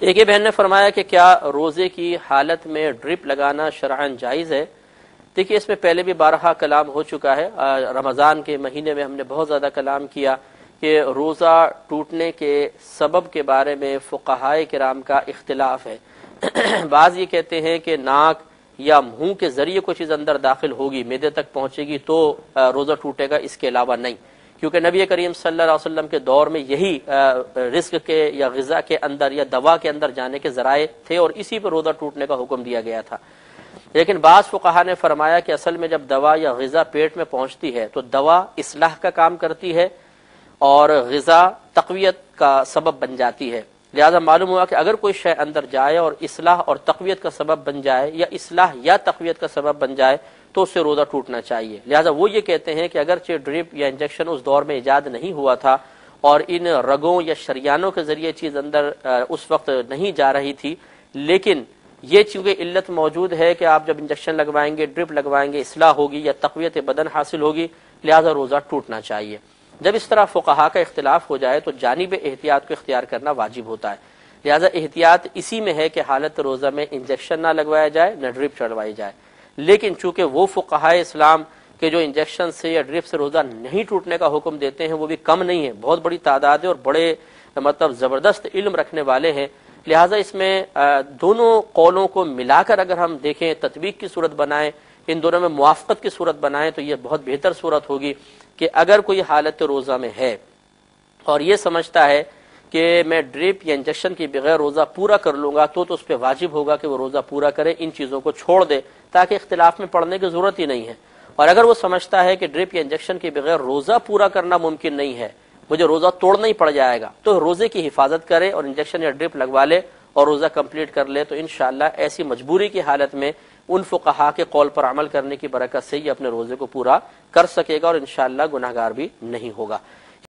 ایک یہ بہن نے فرمایا کہ کیا روزے کی حالت میں ڈرپ لگانا شرعاً جائز ہے؟ دیکھیے اس میں پہلے بھی بارہا کلام ہو چکا ہے، رمضان کے مہینے میں ہم نے بہت زیادہ کلام کیا کہ روزہ ٹوٹنے کے سبب کے بارے میں فقہائے کرام کا اختلاف ہے۔ بعض یہ کہتے ہیں کہ ناک یا منہ کے ذریعے کوئی چیز اندر داخل ہوگی، معدے تک پہنچے گی تو روزہ ٹوٹے گا، اس کے علاوہ نہیں، کیونکہ نبی کریم صلی اللہ علیہ وسلم کے دور میں یہی رزق کے یا غذا کے اندر یا دوا کے اندر جانے کے ذرائع تھے اور اسی پر روزہ ٹوٹنے کا حکم دیا گیا تھا۔ لیکن بعض فقہا نے فرمایا کہ اصل میں جب دوا یا غذا پیٹ میں پہنچتی ہے تو دوا اصلاح کا کام کرتی ہے اور غذا تقویت کا سبب بن جاتی ہے، لہذا معلوم ہوا کہ اگر کوئی شے اندر جائے اور اصلاح اور تقویت کا سبب بن جائے یا اصلاح یا تقویت کا سبب بن جائے تو اس سے روزہ ٹوٹنا چاہیے۔ لہذا وہ یہ کہتے ہیں کہ اگرچہ ڈرپ یا انجیکشن اس دور میں ایجاد نہیں ہوا تھا اور ان رگوں یا شریانوں کے ذریعے چیز اندر اس وقت نہیں جا رہی تھی، لیکن یہ چونکہ علت موجود ہے کہ آپ جب انجیکشن لگوائیں گے، ڈرپ لگوائیں گے، اصلاح ہوگی یا تقویت بدن حاصل ہوگی، لہذا روزہ ٹوٹنا چاہیے۔ جب اس طرح فقہا کا اختلاف ہو جائے تو جانب احتیاط کو اختیار کرنا واجب ہوتا ہے، لہذا احتیاط اسی میں ہے کہ حالت روزہ میں انجیکشن نہ لگوایا جائے نہ ڈرپ چڑھوائی جائے۔ لیکن چونکہ وہ فقہائے اسلام کے جو انجیکشن سے یا ڈرپ سے روزہ نہیں ٹوٹنے کا حکم دیتے ہیں وہ بھی کم نہیں ہے، بہت بڑی تعداد ہے اور بڑے زبردست علم رکھنے والے ہیں، لہٰذا اس میں دونوں قولوں کو ملا کر اگر ہم دیکھیں، تطبیق کی صورت بنائیں، ان دونوں میں موافقت کی صورت بنائیں تو یہ بہت بہتر صورت ہوگی کہ اگر کوئی حالت روزہ میں ہے اور یہ سمجھتا ہے کہ میں ڈرپ یا انجیکشن کے بغیر روزہ پورا کر لوں گا تو اس پہ واجب ہوگا کہ وہ روزہ پورا کرے، ان چیزوں کو چھوڑ دے تاکہ اختلاف میں پڑنے کی ضرورت ہی نہیں ہے۔ اور اگر وہ سمجھتا ہے کہ ڈرپ یا انجیکشن کے بغیر روزہ پورا کرنا ممکن نہیں ہے، مجھے روزہ توڑنا ہی پڑ جائے گا، تو روزے کی حفاظت کرے اور انجیکشن یا ڈرپ لگوا لے اور روزہ کمپلیٹ کر لے، تو انشاءاللہ ایسی مجبوری کی حالت میں ان فقہا کے قول پر عمل کرنے کی برکت سے یہ اپنے روزے کو پورا کر سکے گا اور انشاءاللہ گناہگار بھی نہیں ہوگا۔